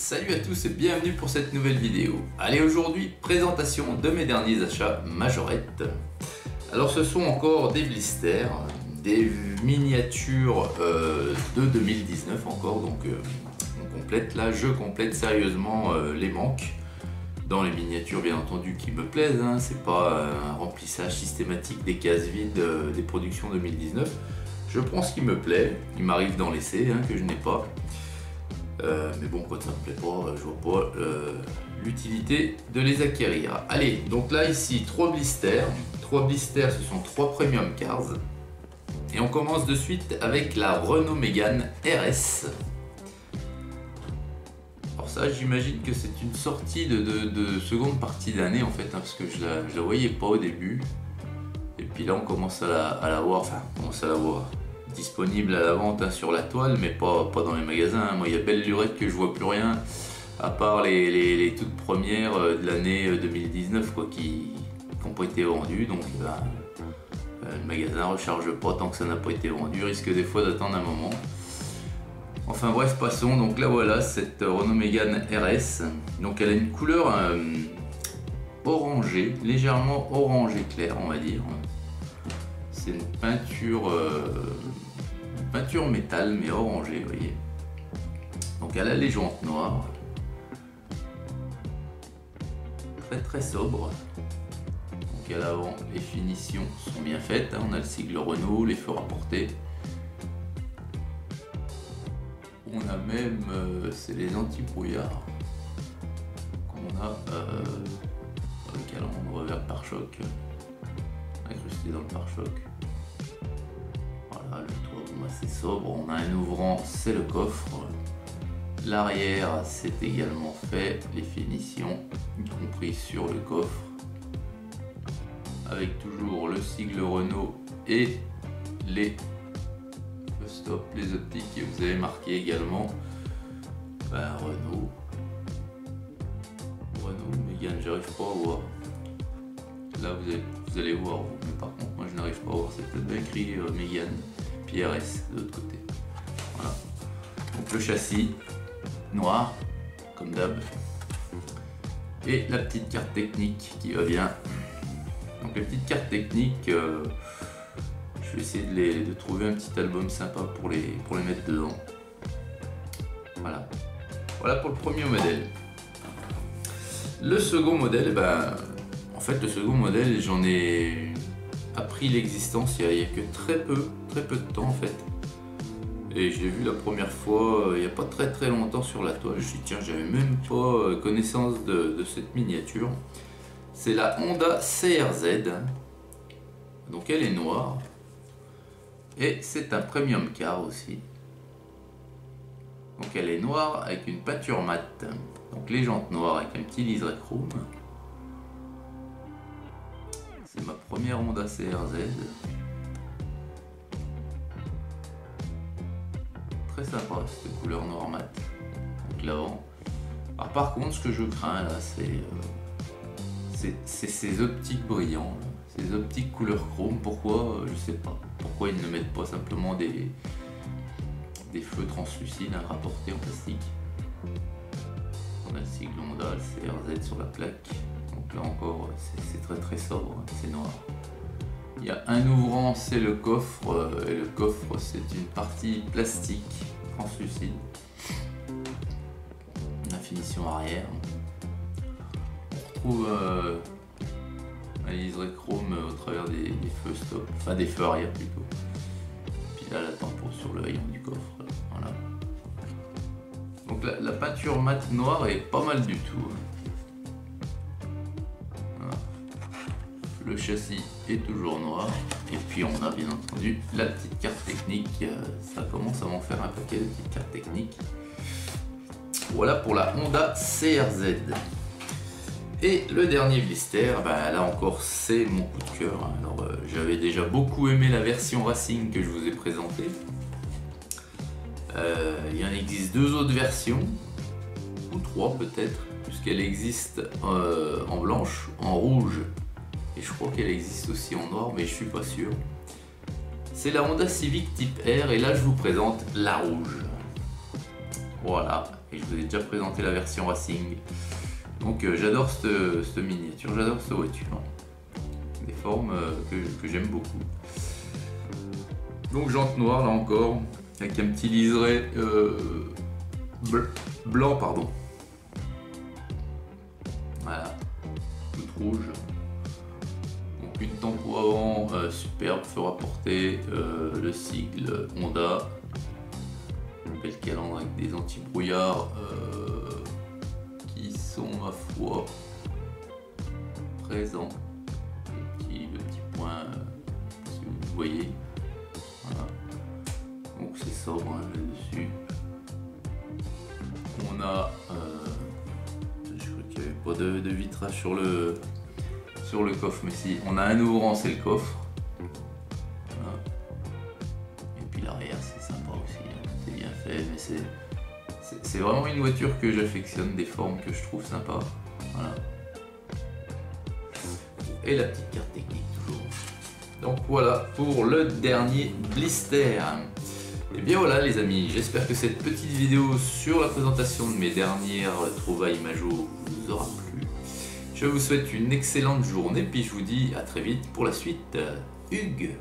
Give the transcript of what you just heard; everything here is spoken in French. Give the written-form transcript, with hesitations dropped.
Salut à tous et bienvenue pour cette nouvelle vidéo. Allez, aujourd'hui, présentation de mes derniers achats Majorette. Alors ce sont encore des blisters, des miniatures de 2019 encore, donc on complète là, je complète sérieusement les manques. Dans les miniatures bien entendu qui me plaisent, hein, c'est pas un remplissage systématique des cases vides des productions 2019. Je prends ce qui me plaît, il m'arrive d'en laisser que je n'ai pas. Mais bon, quand ça me plaît pas, je vois pas l'utilité de les acquérir. Allez, donc là ici 3 blisters. 3 blisters, ce sont 3 premium cars. Et on commence de suite avec la Renault Mégane RS. Alors ça, j'imagine que c'est une sortie de seconde partie d'année en fait, parce que je la voyais pas au début. Et puis là on commence à la voir, enfin on commence à la voir disponible à la vente sur la toile, mais pas dans les magasins. Moi il y a belle lurette que je vois plus rien, à part les toutes premières de l'année 2019 quoi, qui n'ont pas été vendues. Donc le magasin recharge pas tant que ça n'a pas été vendu, risque des fois d'attendre un moment. Enfin bref, passons. Donc là voilà cette Renault Mégane RS. Donc elle a une couleur orangée, légèrement orangé clair on va dire. C'est une peinture métal mais orangée, vous voyez. Donc elle a les jantes noires, très sobre. Donc à l'avant les finitions sont bien faites, on a le sigle Renault, les feux rapportés. On a même, c'est les anti-brouillards qu'on a le calandre vert pare-choc incrusté dans le pare-choc. Voilà, le toit assez sobre. On a un ouvrant, c'est le coffre. L'arrière, c'est également fait, les finitions, y compris sur le coffre, avec toujours le sigle Renault et les stop, les optiques que vous avez marqué également. Renault, Mégane, j'arrive pas à voir. Là vous allez voir, mais par contre moi je n'arrive pas à voir, c'est peut-être bien écrit Mégane, puis RS de l'autre côté. Voilà. Donc le châssis noir, comme d'hab. Et la petite carte technique qui va bien. Donc les petites cartes techniques, je vais essayer de trouver un petit album sympa pour les mettre dedans. Voilà. Voilà pour le premier modèle. Le second modèle, en fait le second modèle j'en ai appris l'existence il y a que très peu de temps en fait. Et je l'ai vu la première fois il n'y a pas très longtemps sur la toile. Je me suis dit tiens, j'avais même pas connaissance de cette miniature. C'est la Honda CRZ. Donc elle est noire. Et c'est un premium car aussi. Donc elle est noire avec une peinture mate. Donc les jantes noires avec un petit liseré chrome. C'est ma première Honda CRZ. Très sympa cette couleur noir mat. Donc l'avant. Alors par contre ce que je crains là c'est ces optiques brillants. Ces optiques couleur chrome. Pourquoi je sais pas. Pourquoi ils ne mettent pas simplement des feux translucides rapportés en plastique. On a le sigle Honda, le CRZ sur la plaque. Donc là encore c'est très sobre, c'est noir. Il y a un ouvrant, c'est le coffre, et le coffre c'est une partie plastique translucide. La finition arrière. On retrouve un liseré chrome au travers des feux stop, enfin des feux arrière plutôt. Puis là la tempo sur le rayon du coffre, voilà. Donc la peinture mat noire est pas mal du tout. Voilà. Le châssis est toujours noir. Et puis on a bien entendu la petite carte technique. Ça commence à m'en faire un paquet de petites cartes techniques. Voilà pour la Honda CRZ. Et le dernier blister, là encore c'est mon coup de cœur. Alors j'avais déjà beaucoup aimé la version Racing que je vous ai présentée. Il y en existe 2 autres versions, ou 3 peut-être, puisqu'elle existe en blanche, en rouge, et je crois qu'elle existe aussi en noir, mais je suis pas sûr. C'est la Honda Civic Type R, et là je vous présente la rouge. Voilà, et je vous ai déjà présenté la version Racing. Donc j'adore cette miniature, j'adore cette voiture. Des formes que j'aime beaucoup. Donc jante noire là encore, avec un petit liseré blanc, pardon. Voilà, toute rouge. Donc une tempo avant superbe, feu rapporté, le sigle Honda. Une belle calandre avec des anti-brouillards qui sont, ma foi, présents. Le petit point, si vous voyez. Voilà. Donc c'est sobre hein, là-dessus. On a, je crois qu'il n'y avait pas de vitrage sur le coffre, mais si, on a un ouvrant, c'est le coffre. Voilà. Et puis l'arrière, c'est sympa aussi, hein. C'est bien fait, mais c'est vraiment une voiture que j'affectionne, des formes que je trouve sympas. Voilà. Et la petite carte technique toujours. Donc voilà pour le dernier blister. Et bien voilà les amis, j'espère que cette petite vidéo sur la présentation de mes dernières trouvailles Majo vous aura plu. Je vous souhaite une excellente journée, puis je vous dis à très vite pour la suite. Hugues.